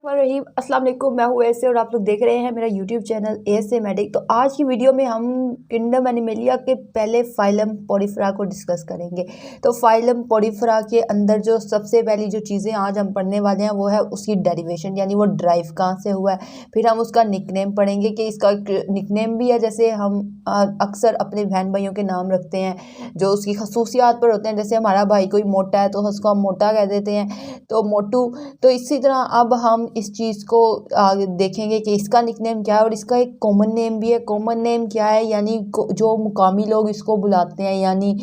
रहीम अस्सलाम वालेकुम, मैं हूँ ऐसे और आप लोग देख रहे हैं मेरा यूट्यूब चैनल ऐसे मेडिक। तो आज की वीडियो में हम किंगडम एनिमेलिया के पहले फाइलम पोरिफेरा को डिस्कस करेंगे। तो फाइलम पोरिफेरा के अंदर जो सबसे पहली जो चीज़ें आज हम पढ़ने वाले हैं वो है उसकी डेरिवेशन, यानी वो ड्राइव कहाँ से हुआ है। फिर हम उसका निकनेम पढ़ेंगे कि इसका निकनेम भी है, जैसे हम अक्सर अपने बहन भाइयों के नाम रखते हैं जो उसकी खसूसियात पर होते हैं। जैसे हमारा भाई कोई मोटा है तो उसको हम मोटा कह देते हैं, तो मोटू। तो इसी तरह अब हम इस चीज़ को आगे देखेंगे कि इसका निकनेम क्या है और इसका एक कॉमन नेम भी है। कॉमन नेम क्या है, यानी जो मुकामी लोग इसको बुलाते हैं, यानी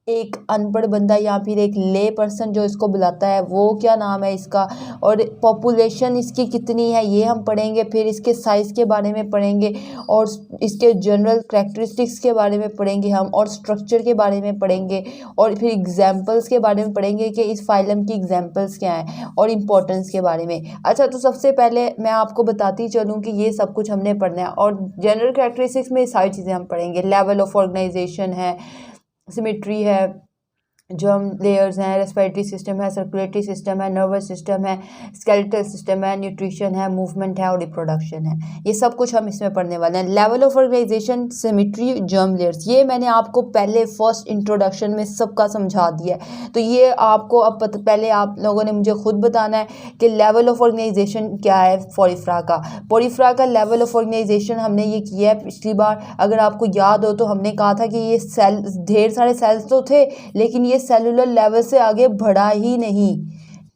एक अनपढ़ बंदा या फिर एक ले पर्सन जो इसको बुलाता है वो क्या नाम है इसका, और पॉपुलेशन इसकी कितनी है ये हम पढ़ेंगे। फिर इसके साइज़ के बारे में पढ़ेंगे और इसके जनरल करैक्टरिस्टिक्स के बारे में पढ़ेंगे हम, और स्ट्रक्चर के बारे में पढ़ेंगे, और फिर एग्जाम्पल्स के बारे में पढ़ेंगे कि इस फाइलम की एग्जाम्पल्स क्या हैं और इम्पोर्टेंस के बारे में। अच्छा, तो सबसे पहले मैं आपको बताती चलूँ कि ये सब कुछ हमने पढ़ना है, और जनरल करैक्टरिस्टिक्स में सारी चीज़ें हम पढ़ेंगे। लेवल ऑफ ऑर्गेनाइजेशन है, सिमेट्री है, जर्म लेयर्स हैं, रेस्पिरेटरी सिस्टम है, सर्कुलेटरी सिस्टम है, नर्वस सिस्टम है, स्केलेटल सिस्टम है, न्यूट्रिशन है, मूवमेंट है और रिप्रोडक्शन है। ये सब कुछ हम इसमें पढ़ने वाले हैं। Level of organisation, symmetry, germ layers, ये मैंने आपको पहले फर्स्ट इंट्रोडक्शन में सबका समझा दिया है। तो ये आपको अब पहले आप लोगों ने मुझे खुद बताना है कि लेवल ऑफ ऑर्गेनाइजेशन क्या है पोरिफेरा का। पोरिफेरा का लेवल ऑफ ऑर्गेनाइजेशन हमने ये किया है पिछली बार, अगर आपको याद हो तो हमने कहा था कि ये सेल, ढेर सारे सेल्स तो थे लेकिन ये सेलुलर लेवल से आगे बढ़ा ही नहीं।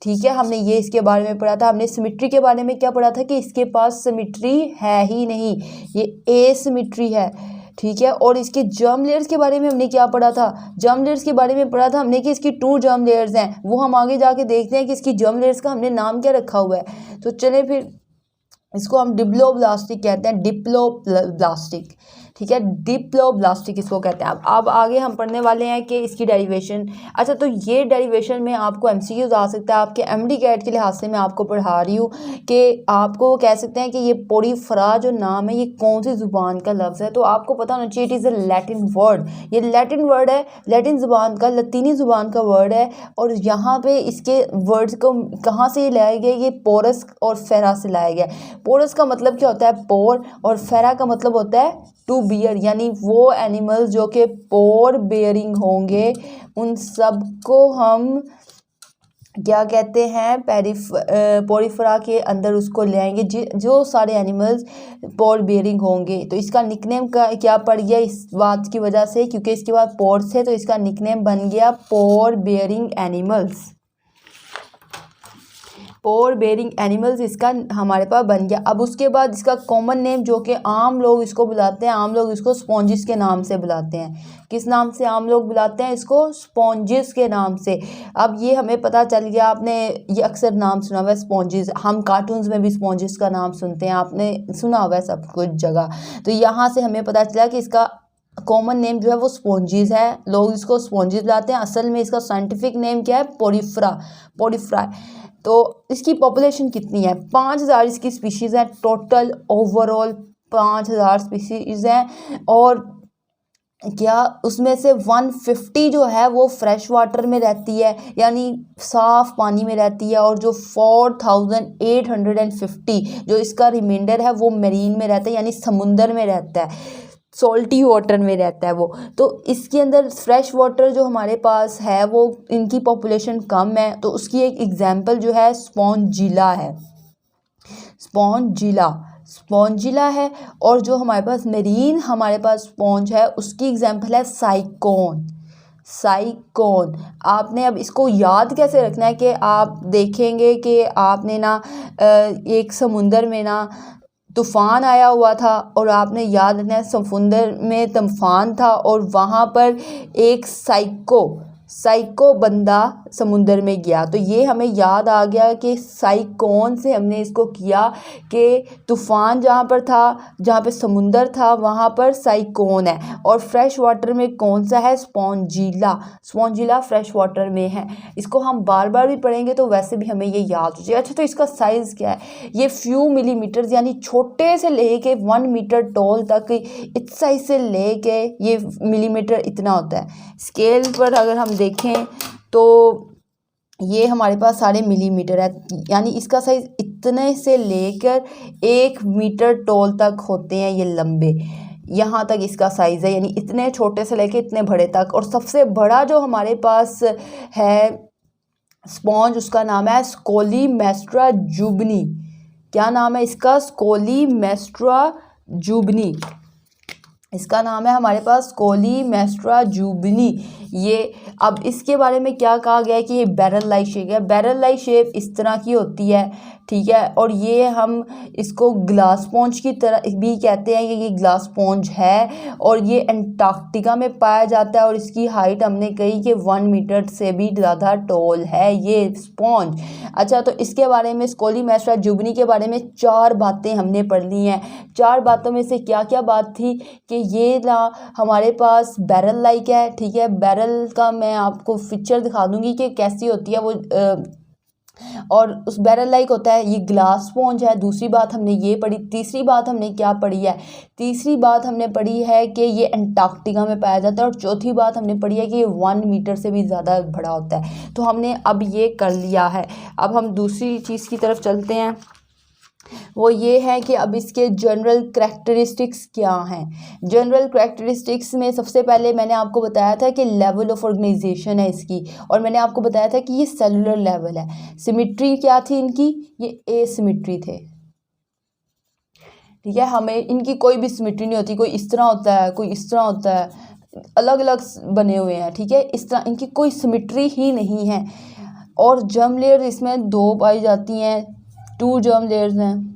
ठीक है, हमने ये इसके बारे में पढ़ा था। हमने सिमेट्री के बारे में क्या पढ़ा था कि इसके पास सिमेट्री है ही नहीं, ये एसिमेट्री है। ठीक है, और इसके जर्म लेयर्स के बारे में हमने क्या पढ़ा था, जर्म लेयर्स के बारे में पढ़ा था हमने कि इसकी 2 जर्म लेयर्स हैं। वो हम आगे जाके देखते हैं कि इसकी जर्म लेयर्स का हमने नाम क्या रखा हुआ है। तो चले फिर, इसको हम डिप्लोब्लास्टिक कहते हैं, डिप्लोब्लास्टिक। ठीक है, डिप्लोब्लास्टिक इसको कहते हैं। अब आगे हम पढ़ने वाले हैं कि इसकी डेरिवेशन। अच्छा, तो ये डेरिवेशन में आपको एमसीक्यूज आ सकता है, आपके एमडी कैट के लिहाज से मैं आपको पढ़ा रही हूँ कि आपको कह सकते हैं कि ये पोरिफेरा जो नाम है ये कौन सी ज़ुबान का लफ्ज़ है। तो आपको पता होना चाहिए it is a Latin word. ये लैटिन वर्ड है, लैटिन ज़ुबान का, लतीनी ज़ुबान का वर्ड है। और यहाँ पे इसके वर्ड्स को कहाँ से ये लाया गया, ये पोरस और फेरा से लाया गया। पोरस का मतलब क्या होता है, पोर, और फेरा का मतलब होता है टू बियर, यानी वो एनिमल्स जो कि पोर बेयरिंग होंगे उन सब को हम क्या कहते हैं, पोरिफेरा के अंदर उसको ले आएंगे जो सारे एनिमल्स पोर बेयरिंग होंगे। तो इसका निकनेम का क्या पड़ गया इस बात की वजह से, क्योंकि इसके बाद पोर्स है तो इसका निकनेम बन गया पोर बेयरिंग एनिमल्स। पोर बेयरिंग एनिमल्स इसका हमारे पास बन गया। अब उसके बाद इसका कॉमन नेम जो कि आम लोग इसको बुलाते हैं, आम लोग इसको स्पॉन्जिस के नाम से बुलाते हैं। किस नाम से आम लोग बुलाते हैं इसको, स्पॉन्जिस के नाम से। अब ये हमें पता चल गया, आपने ये अक्सर नाम सुना हुआ है स्पॉन्जिस, हम कार्टून्स में भी स्पॉन्जिस का नाम सुनते हैं, आपने सुना हुआ है सब कुछ जगह। तो यहाँ से हमें पता चला कि इसका कॉमन नेम जो है वो स्पॉन्जिस है, लोग इसको स्पॉन्जिस बुलाते हैं। असल में इसका साइंटिफिक नेम क्या है, पोरिफेरा, पोरिफेरा। तो इसकी पॉपुलेशन कितनी है, 5000 इसकी स्पीशीज़ है टोटल, ओवरऑल 5000 स्पीशीज़ हैं। और क्या उसमें से 150 जो है वो फ्रेश वाटर में रहती है, यानी साफ़ पानी में रहती है, और जो 4850 जो इसका रिमाइंडर है वो मरीन में रहता है, यानी समुंदर में रहता है, सॉल्टी वाटर में रहता है वो। तो इसके अंदर फ्रेश वाटर जो हमारे पास है वो इनकी पॉपुलेशन कम है। तो उसकी एक एग्जांपल जो है स्पॉन्जिला है, स्पॉन्जिला है। और जो हमारे पास मरीन हमारे पास स्पॉन्ज है उसकी एग्जांपल है साइकोन। आपने अब इसको याद कैसे रखना है कि आप देखेंगे कि आपने ना एक समुंदर में ना तूफ़ान आया हुआ था, और आपने याद रखना है समुंदर में तूफ़ान था और वहाँ पर एक साइको बंदा समुंदर में गया। तो ये हमें याद आ गया कि साइकोन से हमने इसको किया कि तूफ़ान जहाँ पर था, जहाँ पे समुंदर था वहाँ पर साइकोन है। और फ्रेश वाटर में कौन सा है, स्पॉन्जिला फ्रेश वाटर में है। इसको हम बार बार भी पढ़ेंगे तो वैसे भी हमें ये याद हो जाएगा। अच्छा, तो इसका साइज़ क्या है, ये फ्यू मिलीमीटर्स, यानी छोटे से लेके 1 मीटर टॉल तक, इस साइज से लेके ये मिलीमीटर इतना होता है। स्केल पर अगर हम देखें तो ये हमारे पास सारे मिलीमीटर है, यानी इसका साइज़ इतने से लेकर 1 मीटर टॉल तक होते हैं ये लंबे, यहाँ तक इसका साइज़ है, यानी इतने छोटे से लेकर इतने बड़े तक। और सबसे बड़ा जो हमारे पास है स्पॉन्ज, उसका नाम है स्कोलीमेस्ट्रा जुबनी। क्या नाम है इसका? स्कोलीमेस्ट्रा जुबनी, इसका नाम है हमारे पास स्कोलीमेस्ट्रा जुबनी। ये अब इसके बारे में क्या कहा गया है कि ये बैरल लाइक शेप है। बैरल लाइक शेप इस तरह की होती है, ठीक है। और ये हम इसको ग्लास स्पॉन्ज की तरह भी कहते हैं, ये ग्लास स्पॉन्ज है और ये अंटार्कटिका में पाया जाता है। और इसकी हाइट हमने कही कि 1 मीटर से भी ज़्यादा टॉल है ये स्पॉन्ज। अच्छा, तो इसके बारे में स्कोलीमेस्ट्रा जुबनी के बारे में 4 बातें हमने पढ़ ली हैं। 4 बातों में से क्या क्या बात थी कि ये ना हमारे पास बैरल लाइक है, ठीक है। बैरल का मैं आपको पिक्चर दिखा दूंगी कि कैसी होती है वो, और उस बैरल लाइक होता है, ये ग्लास स्पॉन्ज है। दूसरी बात हमने ये पढ़ी। तीसरी बात हमने क्या पढ़ी है? तीसरी बात हमने पढ़ी है कि ये अंटार्कटिका में पाया जाता है। और चौथी बात हमने पढ़ी है कि ये 1 मीटर से भी ज़्यादा बड़ा होता है। तो हमने अब ये कर लिया है। अब हम दूसरी चीज़ की तरफ चलते हैं, वो ये है कि अब इसके जनरल करैक्टरिस्टिक्स क्या हैं। जनरल करैक्टरिस्टिक्स में सबसे पहले मैंने आपको बताया था कि लेवल ऑफ ऑर्गेनाइजेशन है इसकी, और मैंने आपको बताया था कि ये सेलुलर लेवल है। सिमिट्री क्या थी इनकी? ये एसिमिट्री थे, ठीक है। हमें इनकी कोई भी सिमिट्री नहीं होती, कोई इस तरह होता है, कोई इस तरह होता है, अलग अलग बने हुए हैं, ठीक है। इस तरह इनकी कोई सिमिट्री ही नहीं है। और जर्म लेयर इसमें 2 पाई जाती हैं, 2 जर्म लेयर्स हैं,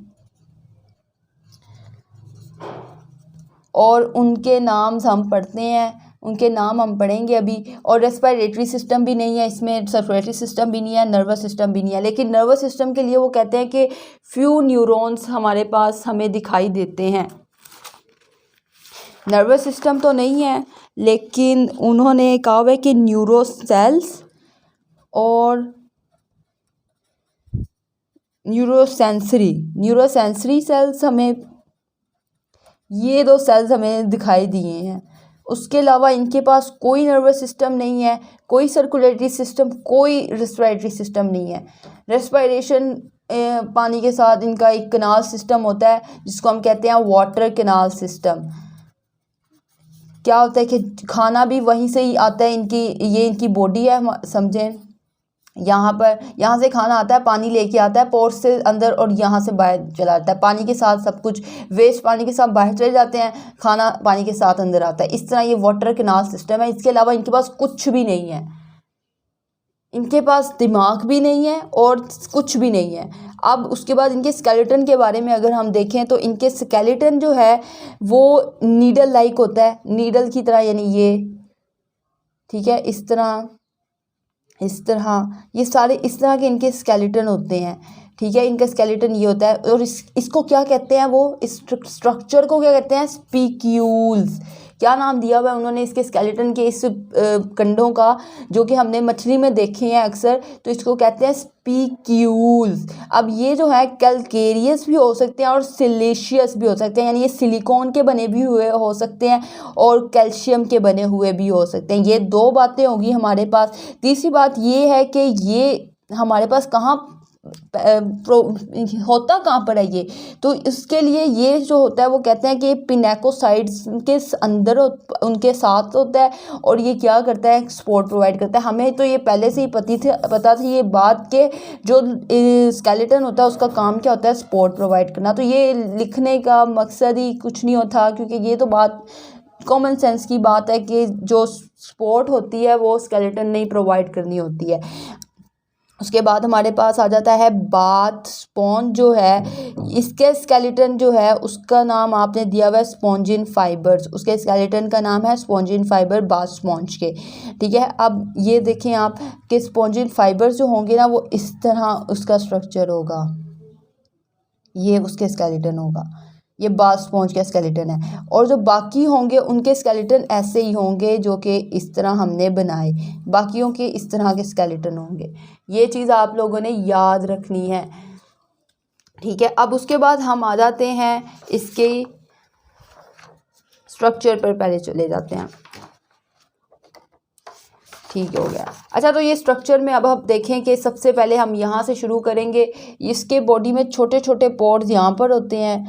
और उनके नाम हम पढ़ते हैं, उनके नाम हम पढ़ेंगे अभी। और रेस्पिरेटरी सिस्टम भी नहीं है इसमें, सर्कुलेटरी सिस्टम भी नहीं है, नर्वस सिस्टम भी नहीं है। लेकिन नर्वस सिस्टम के लिए वो कहते हैं कि फ्यू न्यूरॉन्स हमारे पास हमें दिखाई देते हैं। नर्वस सिस्टम तो नहीं है, लेकिन उन्होंने कहा हुआ है कि न्यूरो सेल्स और न्यूरोसेंसरी सेल्स हमें, ये 2 सेल्स हमें दिखाई दिए हैं। उसके अलावा इनके पास कोई नर्वस सिस्टम नहीं है, कोई सर्कुलेटरी सिस्टम, कोई रेस्पिरेटरी सिस्टम नहीं है। रेस्पिरेशन पानी के साथ इनका एक कैनाल सिस्टम होता है जिसको हम कहते हैं वाटर कैनाल सिस्टम। क्या होता है कि खाना भी वहीं से ही आता है, ये इनकी बॉडी है, समझें। यहाँ से खाना आता है, पानी लेके आता है पोर्स से अंदर और यहाँ से बाहर चला जाता है। पानी के साथ सब कुछ वेस्ट पानी के साथ बाहर चले जाते हैं, खाना पानी के साथ अंदर आता है। इस तरह ये वाटर कैनाल सिस्टम है। इसके अलावा इनके पास कुछ भी नहीं है, इनके पास दिमाग भी नहीं है और कुछ भी नहीं है। अब उसके बाद इनके स्केलेटन के बारे में अगर हम देखें तो इनके स्केलेटन जो है वो नीडल लाइक होता है, नीडल की तरह, यानी ये, ठीक है, इस तरह ये सारे इस तरह के इनके स्केलेटन होते हैं, ठीक है। इनका स्केलेटन ये होता है। और इसको क्या कहते हैं? वो इस स्ट्रक्चर को क्या कहते हैं? स्पीक्यूल्स। क्या नाम दिया हुआ है उन्होंने इसके स्केलेटन के इस कंडों का, जो कि हमने मछली में देखे हैं अक्सर, तो इसको कहते हैं स्पीक्यूल्स। अब ये जो है कैल्केरियस भी हो सकते हैं और सिलिशियस भी हो सकते हैं, यानी ये सिलिकॉन के बने भी हुए हो सकते हैं और कैल्शियम के बने हुए भी हो सकते हैं। ये 2 बातें होगी हमारे पास। तीसरी बात ये है कि ये हमारे पास कहाँ होता कहाँ पर है ये? तो इसके लिए ये जो होता है वो कहते हैं कि पिनेकोसाइड्स के अंदर उनके साथ होता है, और ये क्या करता है? सपोर्ट प्रोवाइड करता है। हमें तो ये पहले से ही पता थी ये बात के जो स्केलेटन होता है उसका काम क्या होता है? सपोर्ट प्रोवाइड करना। तो ये लिखने का मकसद ही कुछ नहीं होता, क्योंकि ये तो बात कॉमन सेंस की बात है कि जो सपोर्ट होती है वो स्केलेटन नहीं प्रोवाइड करनी होती है। उसके बाद हमारे पास आ जाता है बाथ स्पॉन्ज जो है, इसके स्केलेटन जो है उसका नाम आपने दिया हुआ है स्पॉन्जिन फाइबर्स। उसके स्केलेटन का नाम है स्पॉन्जिन फाइबर बाथ स्पॉन्ज के, ठीक है। अब ये देखें आप कि स्पॉन्जिन फाइबर्स जो होंगे ना वो इस तरह उसका स्ट्रक्चर होगा, ये उसके स्केलेटन होगा, ये बाथ स्पॉन्ज का स्केलेटन है। और जो बाकी होंगे उनके स्केलेटन ऐसे ही होंगे जो कि इस तरह हमने बनाए, बाकियों के इस तरह के स्केलेटन होंगे। ये चीज़ आप लोगों ने याद रखनी है, ठीक है। अब उसके बाद हम आ जाते हैं इसके स्ट्रक्चर पर, पहले चले जाते हैं, ठीक हो गया। अच्छा, तो ये स्ट्रक्चर में अब हम देखें कि सबसे पहले हम यहाँ से शुरू करेंगे। इसके बॉडी में छोटे छोटे पोर्स यहाँ पर होते हैं,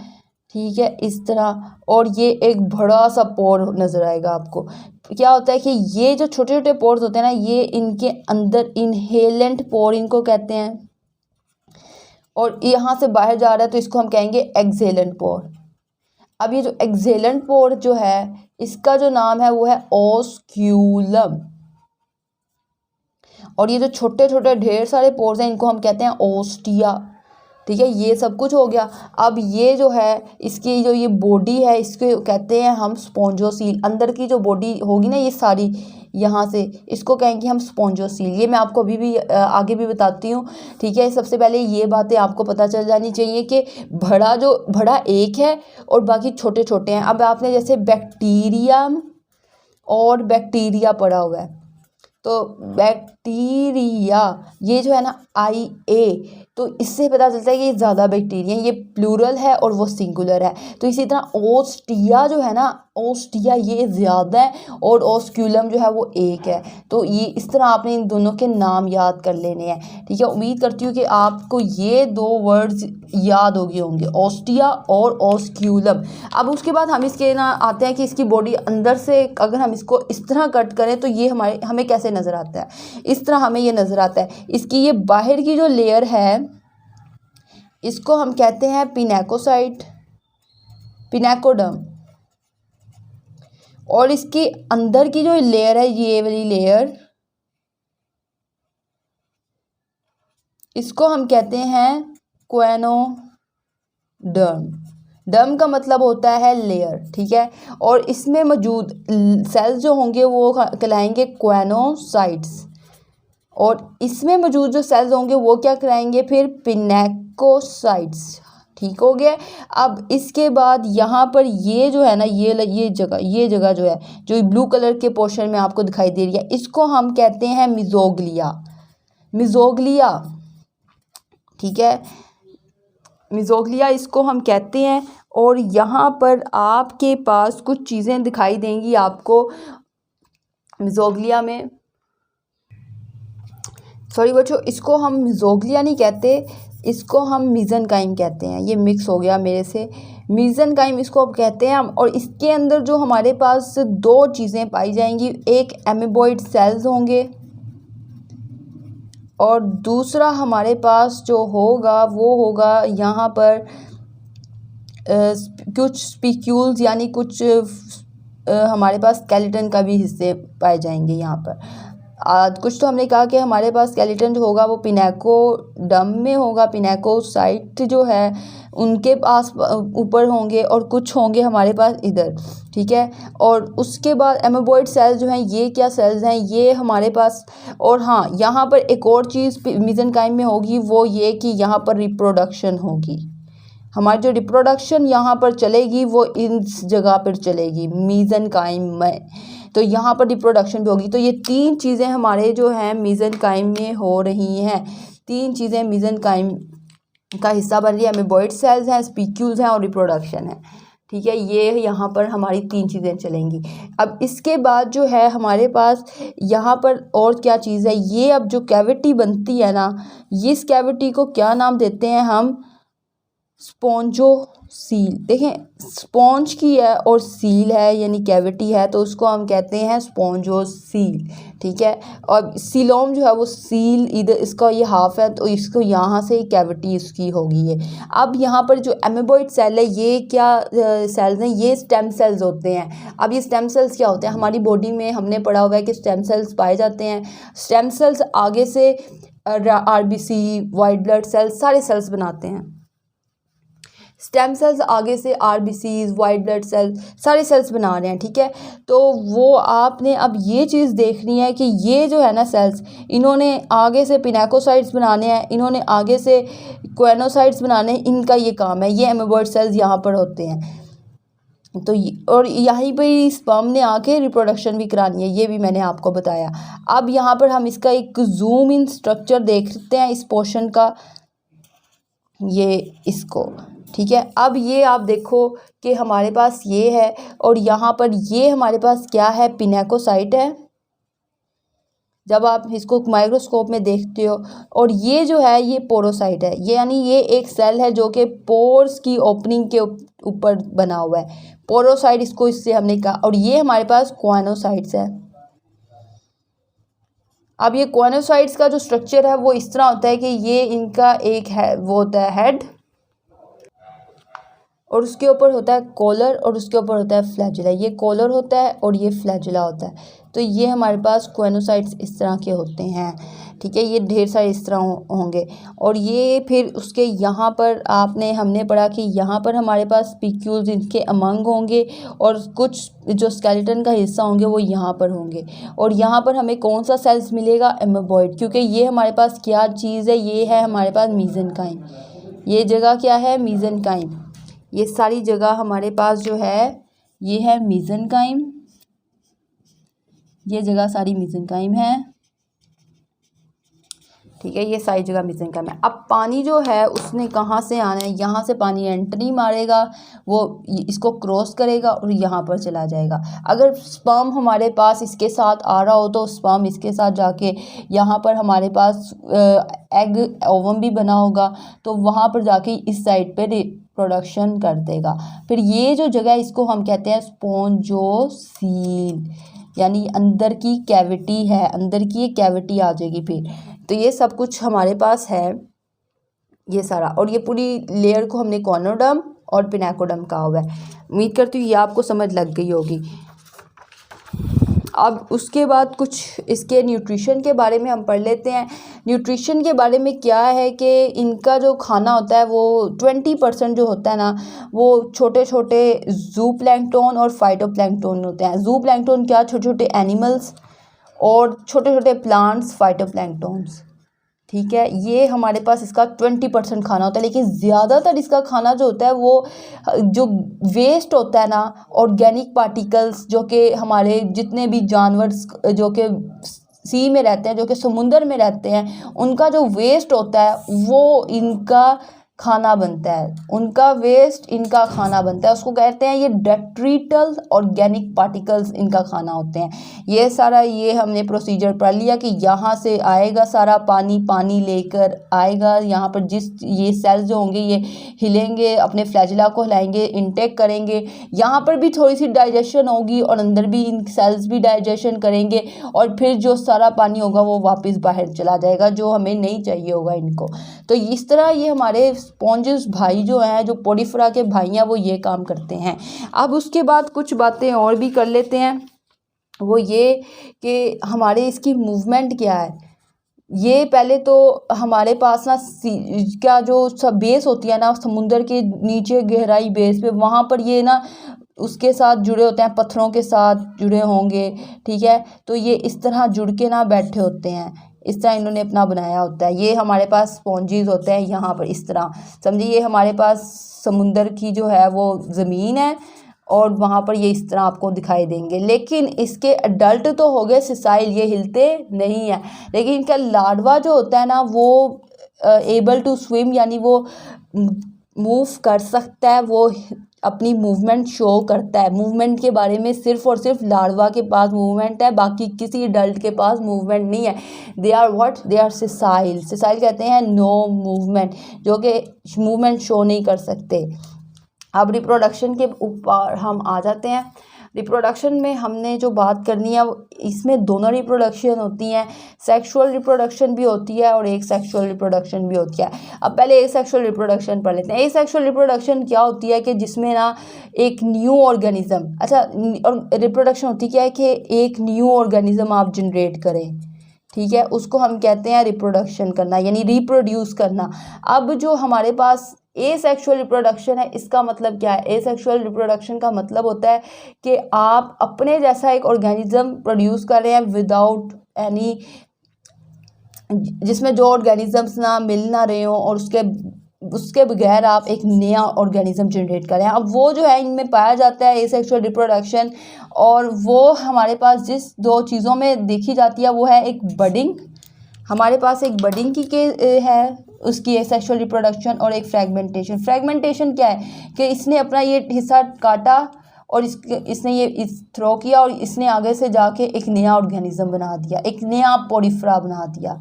ठीक है, इस तरह, और ये एक बड़ा सा पोर नज़र आएगा आपको। क्या होता है कि ये जो छोटे छोटे पोर्स होते हैं ना, ये इनके अंदर इनहेलेंट पोर इनको कहते हैं, और यहाँ से बाहर जा रहा है तो इसको हम कहेंगे एक्सेलेंट पोर। अब ये जो एक्सेलेंट पोर जो है, इसका जो नाम है वो है ओस्क्यूलम, और ये जो छोटे छोटे ढेर सारे पोर्स हैं इनको हम कहते हैं ओस्टिया। ठीक है, ये सब कुछ हो गया। अब ये जो है, इसकी जो ये बॉडी है, इसको कहते हैं हम स्पॉन्जोसील। अंदर की जो बॉडी होगी ना ये सारी, यहाँ से, इसको कहेंगे हम स्पॉन्जोसील। ये मैं आपको अभी भी आगे भी बताती हूँ। ठीक है, सबसे पहले ये बातें आपको पता चल जानी चाहिए कि बड़ा एक है और बाकी छोटे छोटे हैं। अब आपने जैसे बैक्टीरिया और बैक्टीरिया पढ़ा हुआ है, तो बैक्टीरिया ये जो है ना IA, तो इससे पता चलता है कि ये ज़्यादा बैक्टीरिया, ये प्लूरल है और वो सिंगुलर है। तो इसी तरह ओस्टिया जो है ना, ओस्टिया ये ज़्यादा है और ओस्क्यूलम जो है वो एक है। तो ये इस तरह आपने इन दोनों के नाम याद कर लेने हैं। ठीक है, उम्मीद करती हूँ कि आपको ये 2 वर्ड्स याद हो गए होंगे, ओस्टिया और ओस्क्यूलम। अब उसके बाद हम इसके ना आते हैं कि इसकी बॉडी अंदर से अगर हम इसको इस तरह कट करें तो ये हमें कैसे नज़र आता है। इस तरह हमें ये नज़र आता है। इसकी ये बाहर की जो लेयर है इसको हम कहते हैं पिनेकोसाइट, पिनेकोडर्म, और इसकी अंदर की जो लेयर है, ये वाली लेयर, इसको हम कहते हैं क्वेनोडर्म। डर्म का मतलब होता है लेयर। ठीक है, और इसमें मौजूद सेल्स जो होंगे वो कहलाएंगे क्वेनोसाइट्स, और इसमें मौजूद जो सेल्स होंगे वो क्या कहलाएंगे फिर पिनेकोसाइट्स। ठीक हो गया। अब इसके बाद यहाँ पर ये जो है ना, ये जगह जो है, जो ब्लू कलर के पोर्शन में आपको दिखाई दे रही है, इसको हम कहते हैं मिजोग्लिया। मिजोग्लिया, ठीक है, मिजोग्लिया इसको हम कहते हैं। और यहाँ पर आपके पास कुछ चीज़ें दिखाई देंगी आपको मिजोग्लिया में। सॉरी बच्चों, इसको हम मिजोग्लिया नहीं कहते, इसको हम मीज़ेनकाइम कहते हैं। ये मिक्स हो गया मेरे से, मीज़ेनकाइम इसको अब कहते हैं हम। और इसके अंदर जो हमारे पास 2 चीज़ें पाई जाएंगी, एक एमीबॉइड सेल्स होंगे और दूसरा हमारे पास जो होगा वो होगा यहाँ पर कुछ स्पिक्यूल्स, यानी कुछ हमारे पास स्केलेटन का भी हिस्से पाए जाएंगे यहाँ पर। कुछ तो हमने कहा कि हमारे पास स्केलेटन जो होगा वो पिनेकोडर्म में होगा, पिनेकोसाइट जो है उनके पास ऊपर होंगे, और कुछ होंगे हमारे पास इधर। ठीक है, और उसके बाद एमीबॉइड सेल्स जो हैं, ये क्या सेल्स हैं, ये हमारे पास। और हाँ, यहाँ पर एक और चीज़ मीज़ेनकाइम में होगी, वो ये कि यहाँ पर रिप्रोडक्शन होगी। हमारी जो रिप्रोडक्शन यहाँ पर चलेगी वो इस जगह पर चलेगी मीज़ेनकाइम में, तो यहाँ पर रिप्रोडक्शन भी होगी। तो ये 3 चीज़ें हमारे जो हैं मीज़ेनकाइम में हो रही हैं। 3 चीज़ें मीज़ेनकाइम का हिस्सा बन रही है, एमीबॉइड सेल्स हैं, स्पीक्यूल्स हैं और रिप्रोडक्शन है। ठीक है, ये यहाँ पर हमारी 3 चीज़ें चलेंगी। अब इसके बाद जो है हमारे पास यहाँ पर और क्या चीज़ है, ये अब जो कैविटी बनती है ना, इस कैविटी को क्या नाम देते हैं हम, स्पॉन्जोसील। देखें, स्पॉन्ज की है और सील है यानी कैविटी है, तो उसको हम कहते हैं स्पॉन्जोसील। ठीक है, और सीलोम जो है वो सील, इधर इसका ये हाफ है, तो इसको यहाँ से कैविटी इसकी होगी है। अब यहाँ पर जो एमीबॉइड सेल है, ये क्या सेल्स हैं, ये स्टेम सेल्स होते हैं। अब ये स्टेम सेल्स क्या होते हैं, हमारी बॉडी में हमने पढ़ा हुआ है कि स्टेम सेल्स पाए जाते हैं। स्टेम सेल्स आगे से RBC, वाइट ब्लड सेल्स, सारे सेल्स बनाते हैं। स्टेम सेल्स आगे से RBCs, वाइट ब्लड सेल्स, सारे सेल्स बना रहे हैं। ठीक है, तो वो आपने अब ये चीज़ देखनी है कि ये जो है ना सेल्स, इन्होंने आगे से पिनेकोसाइट्स बनाने हैं, इन्होंने आगे से क्वेनोसाइट्स बनाने हैं, इनका ये काम है। ये एमीबॉइड सेल्स यहाँ पर होते हैं। तो और यहीं पर स्पर्म ने आके रिप्रोडक्शन भी करानी है, ये भी मैंने आपको बताया। अब यहाँ पर हम इसका एक जूम इन स्ट्रक्चर देखते हैं इस पोर्शन का, ये इसको। ठीक है, अब ये आप देखो कि हमारे पास ये है, और यहाँ पर ये हमारे पास क्या है, पिनेकोसाइट है। जब आप इसको माइक्रोस्कोप में देखते हो। और ये जो है ये पोरोसाइट है, ये यानी ये एक सेल है जो कि पोर्स की ओपनिंग के ऊपर बना हुआ है, पोरोसाइट इसको इससे हमने कहा। और ये हमारे पास कॉइनोसाइट्स है। अब ये कॉइनोसाइट्स का जो स्ट्रक्चर है वो इस तरह होता है कि ये इनका एक है वो होता है हेड, और उसके ऊपर होता है कॉलर, और उसके ऊपर होता है फ्लैजुला। ये कॉलर होता है और ये फ्लैजुला होता है। तो ये हमारे पास कॉइनोसाइट्स इस तरह के होते हैं, ठीक है। ये ढेर सारे इस तरह होंगे। और ये फिर उसके यहाँ पर हमने पढ़ा कि यहाँ पर हमारे पास स्पीक्यूल्स इनके अमंग होंगे, और कुछ जो स्केलेटन का हिस्सा होंगे वो यहाँ पर होंगे। और यहाँ पर हमें कौन सा सेल्स मिलेगा, एमोबॉइड, क्योंकि ये हमारे पास क्या चीज़ है, ये है हमारे पास मीजेनकाइम। ये जगह क्या है, मीजेनकाइम। ये सारी जगह हमारे पास जो है ये है मीजेनकाइम, ये जगह सारी मीजेनकाइम है, ठीक है। ये सारी जगह मीजेनकाइम है। अब पानी जो है उसने कहाँ से आना है, यहाँ से पानी एंट्री मारेगा, वो इसको क्रॉस करेगा और यहाँ पर चला जाएगा। अगर स्पर्म हमारे पास इसके साथ आ रहा हो तो स्पर्म इसके साथ जाके यहाँ पर हमारे पास एग ओवम भी बना होगा, तो वहाँ पर जाके इस साइड पे प्रोडक्शन कर देगा। फिर ये जो जगह इसको हम कहते हैं स्पॉन्जोसील, यानी अंदर की कैविटी है, अंदर की एक कैविटी आ जाएगी फिर। तो ये सब कुछ हमारे पास है ये सारा, और ये पूरी लेयर को हमने कॉनोडर्म और पिनाकोडर्म कहा हुआ है। उम्मीद करती हूँ ये आपको समझ लग गई होगी। अब उसके बाद कुछ इसके न्यूट्रिशन के बारे में हम पढ़ लेते हैं। न्यूट्रिशन के बारे में क्या है कि इनका जो खाना होता है वो 20% जो होता है ना, वो छोटे छोटे जू प्लैंकटन और फाइटोप्लैंकटन होते हैं। जू प्लैंकटन क्या, छोटे छोटे एनिमल्स, और छोटे छोटे प्लांट्स फाइटोप्लैंकटन्स, ठीक है। ये हमारे पास इसका 20% खाना होता है। लेकिन ज़्यादातर इसका खाना जो होता है वो जो वेस्ट होता है ना, ऑर्गेनिक पार्टिकल्स, जो कि हमारे जितने भी जानवर जो कि सी में रहते हैं, जो कि समुंदर में रहते हैं, उनका जो वेस्ट होता है वो इनका खाना बनता है, उनका वेस्ट इनका खाना बनता है। उसको कहते हैं ये डेट्रिटल ऑर्गेनिक पार्टिकल्स इनका खाना होते हैं। ये सारा ये हमने प्रोसीजर पढ़ लिया कि यहाँ से आएगा सारा पानी लेकर आएगा यहाँ पर, जिस ये सेल्स जो होंगे ये हिलेंगे, अपने फ्लैजिला को हिलाएंगे, इनटेक करेंगे, यहाँ पर भी थोड़ी सी डाइजेशन होगी और अंदर भी इन सेल्स भी डाइजेशन करेंगे, और फिर जो सारा पानी होगा वो वापस बाहर चला जाएगा, जो हमें नहीं चाहिए होगा इनको। तो इस तरह ये हमारे स्पॉन्जेस भाई जो हैं, जो पोडिफरा के भाई हैं, वो ये काम करते हैं। अब उसके बाद कुछ बातें और भी कर लेते हैं, वो ये कि हमारे इसकी मूवमेंट क्या है। ये पहले तो हमारे पास ना क्या जो सब बेस होती है ना, समुंदर के नीचे गहराई बेस पे, वहाँ पर ये ना उसके साथ जुड़े होते हैं, पत्थरों के साथ जुड़े होंगे, ठीक है। तो ये इस तरह जुड़ के ना बैठे होते हैं, इस तरह इन्होंने अपना बनाया होता है। ये हमारे पास स्पॉन्जीज होते हैं यहाँ पर इस तरह, समझिए ये हमारे पास समुंदर की जो है वो ज़मीन है, और वहाँ पर ये इस तरह आपको दिखाई देंगे। लेकिन इसके अडल्ट तो हो गए सिसाइल, ये हिलते नहीं हैं। लेकिन इनका लार्वा जो होता है ना वो एबल टू स्विम, यानी वो मूव कर सकता है, वो अपनी मूवमेंट शो करता है। मूवमेंट के बारे में सिर्फ और सिर्फ लार्वा के पास मूवमेंट है, बाकी किसी अडल्ट के पास मूवमेंट नहीं है। They are what, they are sessile. Sessile कहते हैं नो मूवमेंट, जो कि मूवमेंट शो नहीं कर सकते। अब रिप्रोडक्शन के ऊपर हम आ जाते हैं। रिप्रोडक्शन में हमने जो बात करनी है, इसमें दोनों रिप्रोडक्शन होती हैं, सेक्सुअल रिप्रोडक्शन भी होती है और एक सेक्सुअल रिप्रोडक्शन भी होती है। अब पहले एक सेक्सुअल रिप्रोडक्शन पढ़ लेते हैं। एक सेक्सुअल रिप्रोडक्शन क्या होती है कि जिसमें ना एक न्यू ऑर्गेनिज्म, अच्छा, और रिप्रोडक्शन होती क्या है कि एक न्यू ऑर्गेनिज्म आप जनरेट करें, ठीक है, उसको हम कहते हैं रिप्रोडक्शन करना, यानी रिप्रोड्यूस करना। अब जो हमारे पास एसेक्सुअल रिप्रोडक्शन है, इसका मतलब क्या है? एसेक्सुअल रिप्रोडक्शन का मतलब होता है कि आप अपने जैसा एक ऑर्गेनिज्म प्रोड्यूस कर रहे हैं विदाउट एनी, जिसमें जो ऑर्गेनिजम्स ना मिल ना रहे हो, और उसके बगैर आप एक नया ऑर्गेनिज्म जनरेट करें। अब वो जो है इनमें पाया जाता है एसेक्सुअल रिप्रोडक्शन, और वो हमारे पास जिस दो चीज़ों में देखी जाती है वो है एक बडिंग, हमारे पास एक बडिंग की के है उसकी एसेक्सुअल रिप्रोडक्शन, और एक फ्रैगमेंटेशन। फ्रैगमेंटेशन क्या है कि इसने अपना ये हिस्सा काटा और इसने ये थ्रो किया और इसने आगे से जाके एक नया ऑर्गेनिज्म बना दिया, एक नया पोडिफरा बना दिया,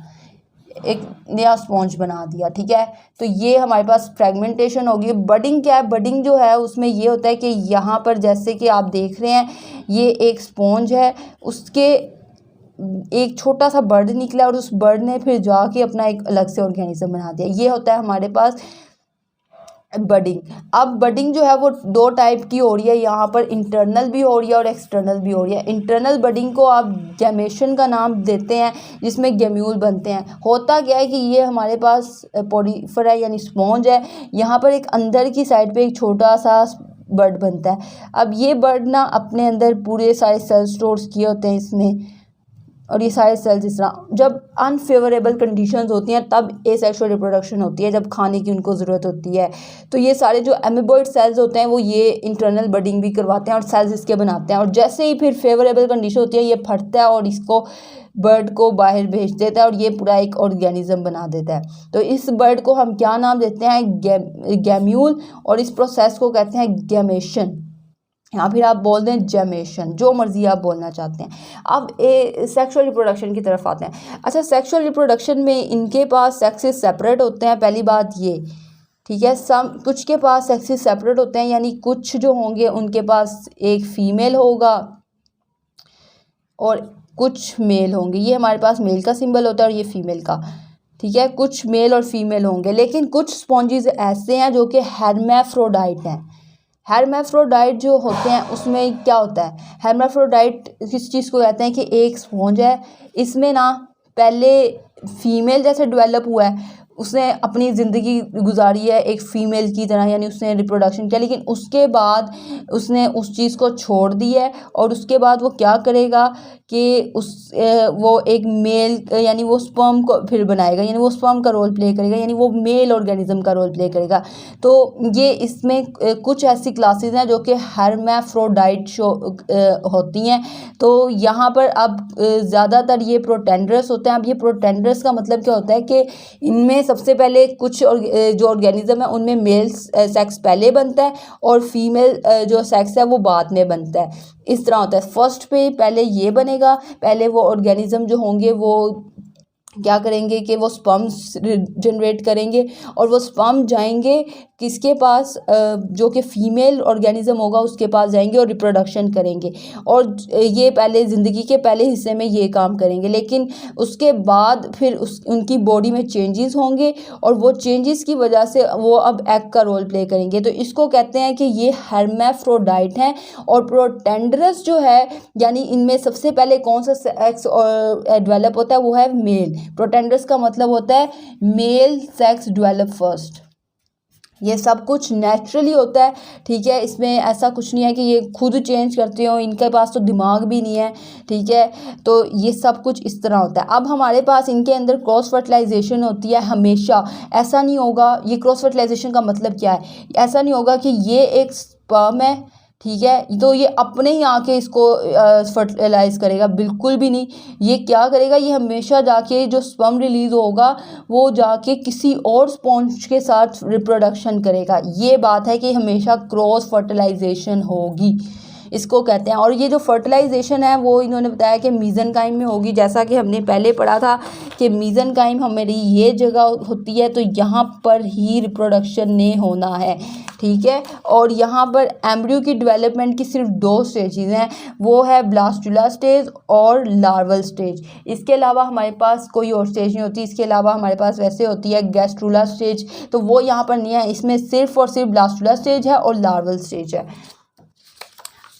एक नया स्पॉन्ज बना दिया। ठीक है, तो ये हमारे पास फ्रेगमेंटेशन होगी। बडिंग क्या है? बडिंग जो है उसमें ये होता है कि यहाँ पर जैसे कि आप देख रहे हैं ये एक स्पॉन्ज है, उसके एक छोटा सा बर्ड निकला और उस बर्ड ने फिर जाके अपना एक अलग से ऑर्गेनिज्म बना दिया। ये होता है हमारे पास बडिंग। अब बडिंग जो है वो दो टाइप की हो रही है यहाँ पर, इंटरनल भी हो रही है और एक्सटर्नल भी हो रही है। इंटरनल बडिंग को आप गैमेशन का नाम देते हैं, जिसमें गैम्यूल बनते हैं। होता क्या है कि ये हमारे पास पोडिफरा यानी स्पॉन्ज है, यहाँ पर एक अंदर की साइड पे एक छोटा सा बर्ड बनता है। अब ये बर्ड ना अपने अंदर पूरे सारे सेल स्टोर्स किए होते हैं इसमें, और ये सारे सेल्स इस तरह, जब अनफेवरेबल कंडीशंस होती हैं तब एसेक्सुअल रिप्रोडक्शन होती है, जब खाने की उनको ज़रूरत होती है। तो ये सारे जो एमीबॉइड सेल्स होते हैं वो ये इंटरनल बडिंग भी करवाते हैं और सेल्स इसके बनाते हैं, और जैसे ही फिर फेवरेबल कंडीशन होती है ये फटता है और इसको बर्ड को बाहर भेज देता है और ये पूरा एक ऑर्गेनिज्म बना देता है। तो इस बर्ड को हम क्या नाम देते हैं? गैम्यूल, और इस प्रोसेस को कहते हैं गैमेशन, या फिर आप बोल दें जेमेशन, जो मर्जी आप बोलना चाहते हैं। अब सेक्सुअल रिप्रोडक्शन की तरफ आते हैं। अच्छा, सेक्सुअल रिप्रोडक्शन में इनके पास सेक्सेस सेपरेट होते हैं, पहली बात ये। ठीक है, कुछ के पास सेक्सेस सेपरेट होते हैं, यानी कुछ जो होंगे उनके पास एक फीमेल होगा और कुछ मेल होंगे। ये हमारे पास मेल का सिंबल होता है और ये फीमेल का। ठीक है, कुछ मेल और फीमेल होंगे, लेकिन कुछ स्पॉन्जेस ऐसे हैं जो कि हेर्मेफ्रोडाइट हैं। हेर्मेफ्रोडाइट जो होते हैं उसमें क्या होता है? हेर्मेफ्रोडाइट किस चीज़ को कहते हैं कि एक स्पॉन्ज है, इसमें ना पहले फीमेल जैसे डेवलप हुआ है, उसने अपनी ज़िंदगी गुजारी है एक फ़ीमेल की तरह, यानी उसने रिप्रोडक्शन किया, लेकिन उसके बाद उसने उस चीज़ को छोड़ दिया है और उसके बाद वो क्या करेगा कि वो एक मेल यानी वो स्पर्म को फिर बनाएगा, यानी वो स्पर्म का रोल प्ले करेगा, यानी वो मेल ऑर्गेनिज्म का रोल प्ले करेगा। तो ये इसमें कुछ ऐसी क्लासेस हैं जो कि हेर्मेफ्रोडाइट होती हैं। तो यहाँ पर अब ज़्यादातर ये प्रोटेंडरस होते हैं। अब ये प्रोटेंडरस का मतलब क्या होता है कि इनमें सबसे पहले कुछ जो ऑर्गेनिज्म है उनमें मेल सेक्स पहले बनता है और फीमेल जो सेक्स है वो बाद में बनता है। इस तरह होता है, फर्स्ट पे पहले ये बनेगा, पहले वो ऑर्गेनिज्म जो होंगे वो क्या करेंगे कि वो स्पर्म जनरेट करेंगे और वो स्पर्म जाएंगे किसके पास? जो कि फीमेल ऑर्गेनिज्म होगा उसके पास जाएंगे और रिप्रोडक्शन करेंगे, और ये पहले ज़िंदगी के पहले हिस्से में ये काम करेंगे, लेकिन उसके बाद फिर उनकी बॉडी में चेंजेस होंगे और वो चेंजेस की वजह से वो अब एग का रोल प्ले करेंगे। तो इसको कहते हैं कि ये हेर्मेफ्रोडाइट हैं। और प्रोटेंडरस जो है, यानी इनमें सबसे पहले कौन सा सेक्स डेवलप होता है? वो है मेल। प्रोटेंडरस का मतलब होता है मेल सेक्स डेवलप फर्स्ट। ये सब कुछ नेचुरली होता है। ठीक है, इसमें ऐसा कुछ नहीं है कि ये खुद चेंज करते हो, इनके पास तो दिमाग भी नहीं है। ठीक है, तो ये सब कुछ इस तरह होता है। अब हमारे पास इनके अंदर क्रॉस फर्टिलाइजेशन होती है हमेशा। ऐसा नहीं होगा, ये क्रॉस फर्टिलाइजेशन का मतलब क्या है? ऐसा नहीं होगा कि ये एक स्पर्म है, ठीक है, तो ये अपने ही आके इसको फर्टिलाइज करेगा, बिल्कुल भी नहीं। ये क्या करेगा? ये हमेशा जाके जो स्पर्म रिलीज होगा वो जाके किसी और स्पॉन्ज के साथ रिप्रोडक्शन करेगा। ये बात है कि हमेशा क्रॉस फर्टिलाइजेशन होगी, इसको कहते हैं। और ये जो फर्टिलाइजेशन है वो इन्होंने बताया कि मीज़ेनकाइम में होगी, जैसा कि हमने पहले पढ़ा था कि मीज़ेनकाइम हमारी ये जगह होती है, तो यहाँ पर ही रिप्रोडक्शन ने होना है। ठीक है, और यहाँ पर एम्ब्रियो की डेवलपमेंट की सिर्फ 2 स्टेजेस हैं, वो है ब्लास्टुला स्टेज और लार्वल स्टेज। इसके अलावा हमारे पास कोई और स्टेज नहीं होती। इसके अलावा हमारे पास वैसे होती है गैस्ट्रुला स्टेज, तो वो यहाँ पर नहीं है। इसमें सिर्फ और सिर्फ ब्लास्टुला स्टेज है और लार्वल स्टेज है।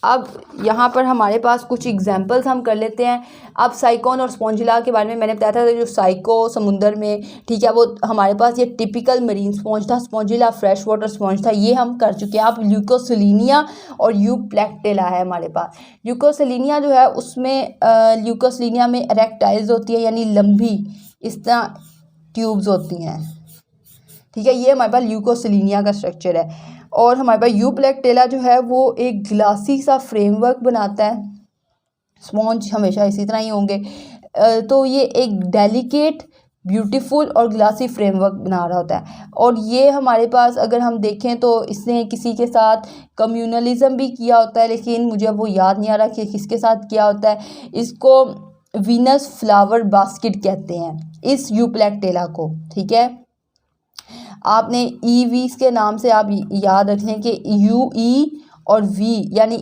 अब यहाँ पर हमारे पास कुछ एग्जांपल्स हम कर लेते हैं। अब साइकोन और स्पॉन्जिला के बारे में मैंने बताया था, जो साइको समुंदर में, ठीक है, वो हमारे पास ये टिपिकल मरीन स्पॉन्ज था। स्पॉन्जिला फ्रेश वाटर स्पॉन्ज था, ये हम कर चुके हैं। अब ल्यूकोसिलीनिया और यूप्लेक्टेला है हमारे पास। ल्यूकोसिलीनिया जो है उसमें ल्यूकोसिलीनिया में इरेक्टाइल्स होती है, यानी लंबी इस तरह ट्यूब्स होती हैं। ठीक है, ये हमारे पास ल्यूकोसिलीनिया का स्ट्रक्चर है। और हमारे पास यूप्लेक्टेला जो है वो एक ग्लासी सा फ्रेमवर्क बनाता है। स्पॉन्ज हमेशा इसी तरह ही होंगे। तो ये एक डेलिकेट ब्यूटीफुल और ग्लासी फ्रेमवर्क बना रहा होता है। और ये हमारे पास अगर हम देखें तो इसने किसी के साथ कम्युनलिज्म भी किया होता है, लेकिन मुझे अब वो याद नहीं आ रहा कि किसके साथ किया होता है। इसको वीनस फ्लावर बास्केट कहते हैं इस यूप्लेक्टेला को, ठीक है। आपने ईवीस के नाम से आप याद रखें कि ई और वी यानी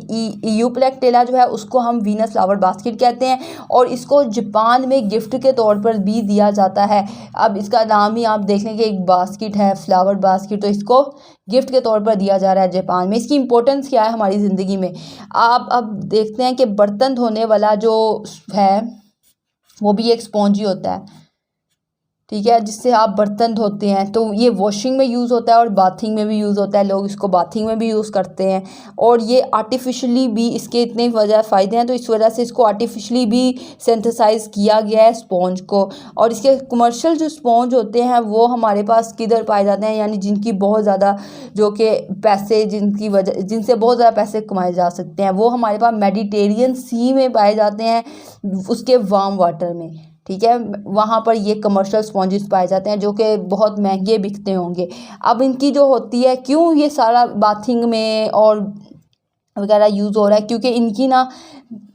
यूप्लेक्टेला जो है उसको हम वीनस फ्लावर बास्केट कहते हैं, और इसको जापान में गिफ्ट के तौर पर भी दिया जाता है। अब इसका नाम ही आप देख लें कि एक बास्केट है, फ्लावर बास्केट, तो इसको गिफ्ट के तौर पर दिया जा रहा है जापान में। इसकी इम्पोर्टेंस क्या है हमारी ज़िंदगी में, आप अब देखते हैं कि बर्तन धोने वाला जो है वो भी एक स्पॉन्ज होता है, ठीक है, जिससे आप बर्तन धोते हैं। तो ये वॉशिंग में यूज़ होता है और बाथिंग में भी यूज़ होता है, लोग इसको बाथिंग में भी यूज़ करते हैं। और ये आर्टिफिशियली भी इसके इतने वजह फ़ायदे हैं, तो इस वजह से इसको आर्टिफिशियली भी सिंथेसाइज किया गया है स्पॉन्ज को। और इसके कमर्शियल जो स्पॉन्ज होते हैं वो हमारे पास किधर पाए जाते हैं, यानी जिनकी बहुत ज़्यादा जो कि पैसे जिनकी वजह जिनसे बहुत ज़्यादा पैसे कमाए जा सकते हैं, वो हमारे पास मेडिटेरियन सी में पाए जाते हैं, उसके वार्म वाटर में, ठीक है। वहाँ पर ये कमर्शियल स्पॉन्जेस पाए जाते हैं जो कि बहुत महंगे बिकते होंगे। अब इनकी जो होती है, क्यों ये सारा बाथिंग में और वगैरह यूज़ हो रहा है, क्योंकि इनकी ना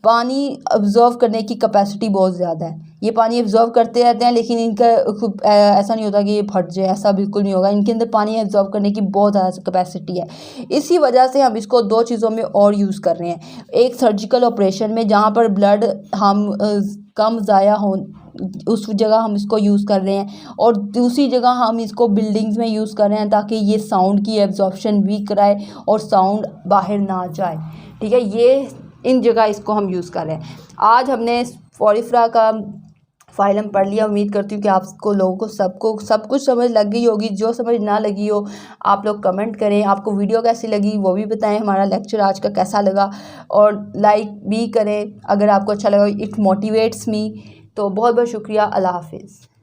पानी ऑब्जर्व करने की कैपेसिटी बहुत ज़्यादा है। ये पानी ऑब्जर्व करते रहते हैं, लेकिन इनका ऐसा नहीं होता कि ये फट जाए, ऐसा बिल्कुल नहीं होगा। इनके अंदर पानी ऑब्जर्व करने की बहुत ज़्यादा कैपेसिटी है। इसी वजह से हम इसको दो चीज़ों में और यूज़ कर रहे हैं। एक सर्जिकल ऑपरेशन में, जहाँ पर ब्लड हम कम ज़ाया हो उस जगह हम इसको यूज़ कर रहे हैं, और दूसरी जगह हम इसको बिल्डिंग्स में यूज़ कर रहे हैं ताकि ये साउंड की एब्जॉर्प्शन भी कराए और साउंड बाहर ना जाए, ठीक है। ये इन जगह इसको हम यूज़ कर रहे हैं। आज हमने पोरिफेरा का फाइलम पढ़ लिया। उम्मीद करती हूँ कि आपको लोगों को सब कुछ समझ लग गई होगी। जो समझ ना लगी हो आप लोग कमेंट करें। आपको वीडियो कैसी लगी वो भी बताएं, हमारा लेक्चर आज का कैसा लगा, और लाइक भी करें अगर आपको अच्छा लगा। It motivates me. तो बहुत बहुत शुक्रिया। अल्लाह हाफिज़।